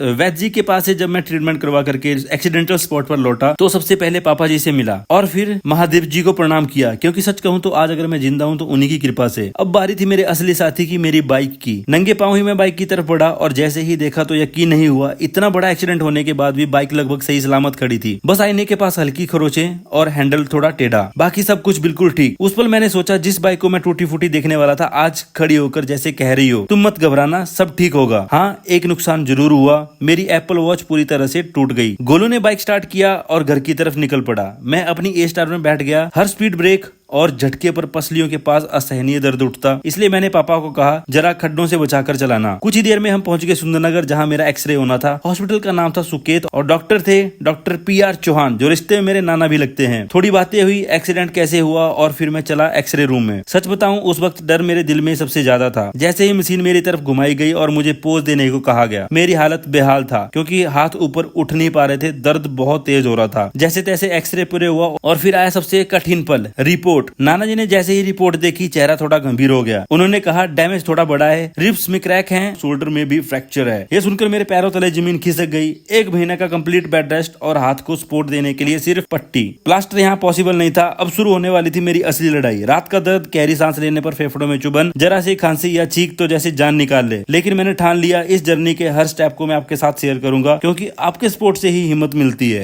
वैद्य जी के पास से जब मैं ट्रीटमेंट करवा करके एक्सीडेंटल स्पॉट पर लौटा तो सबसे पहले पापा जी से मिला और फिर महादेव जी को प्रणाम किया, क्योंकि सच कहूं तो आज अगर मैं जिंदा हूं तो उन्हीं की कृपा से। अब बारी थी मेरे असली साथी की, मेरी बाइक की। नंगे पांव ही मैं बाइक की तरफ बढ़ा और जैसे ही देखा तो यकीन नहीं हुआ, इतना बड़ा एक्सीडेंट होने के बाद भी बाइक लगभग सही सलामत खड़ी थी। बस आईने के पास हल्की खरोंचें और हैंडल थोड़ा टेढ़ा, बाकी सब कुछ बिल्कुल ठीक। उस पल मैंने सोचा जिस बाइक को मैं टूटी फूटी देखने वाला था आज खड़ी होकर जैसे कह रही हो तुम मत घबराना, सब ठीक होगा। हाँ, एक नुकसान जरूर हुआ, मेरी एप्पल वॉच पूरी तरह से टूट गई। गोलू ने बाइक स्टार्ट किया और घर की तरफ निकल पड़ा। मैं अपनी ए स्टार में बैठ गया। हर स्पीड ब्रेक और झटके पर पसलियों के पास असहनीय दर्द उठता, इसलिए मैंने पापा को कहा जरा खड्डों से बचाकर चलाना। कुछ ही देर में हम पहुंच गए सुंदरनगर, जहां मेरा एक्सरे होना था। हॉस्पिटल का नाम था सुकेत और डॉक्टर थे डॉक्टर PR चौहान, जो रिश्ते में मेरे नाना भी लगते हैं। थोड़ी बातें हुई, एक्सीडेंट कैसे हुआ और फिर मैं चला एक्सरे रूम में। सच बताऊं उस वक्त डर मेरे दिल में सबसे ज्यादा था। जैसे ही मशीन मेरी तरफ घुमाई गई और मुझे पोज देने को कहा गया, मेरी हालत बेहाल था क्योंकि हाथ ऊपर उठ नहीं पा रहे थे, दर्द बहुत तेज हो रहा था। जैसे तैसे एक्सरे पूरे हुआ और फिर आया सबसे कठिन पल, रिपोर्ट। नाना जी ने जैसे ही रिपोर्ट देखी चेहरा थोड़ा गंभीर हो गया। उन्होंने कहा डैमेज थोड़ा बड़ा है, रिब्स में क्रैक है, शोल्डर में भी फ्रैक्चर है। ये सुनकर मेरे पैरों तले जमीन खिसक गई। 1 महीने का कंप्लीट बेड रेस्ट और हाथ को सपोर्ट देने के लिए सिर्फ पट्टी। प्लास्टर यहाँ पॉसिबल नहीं था। अब शुरू होने वाली थी मेरी असली लड़ाई। रात का दर्द, गहरी सांस लेने पर फेफड़ों में चुभन, जरा सी खांसी या चीख तो जैसे जान निकाल ले। लेकिन मैंने ठान लिया इस जर्नी के हर स्टेप को मैं आपके साथ शेयर करूंगा, क्योंकि आपके सपोर्ट से ही हिम्मत मिलती है।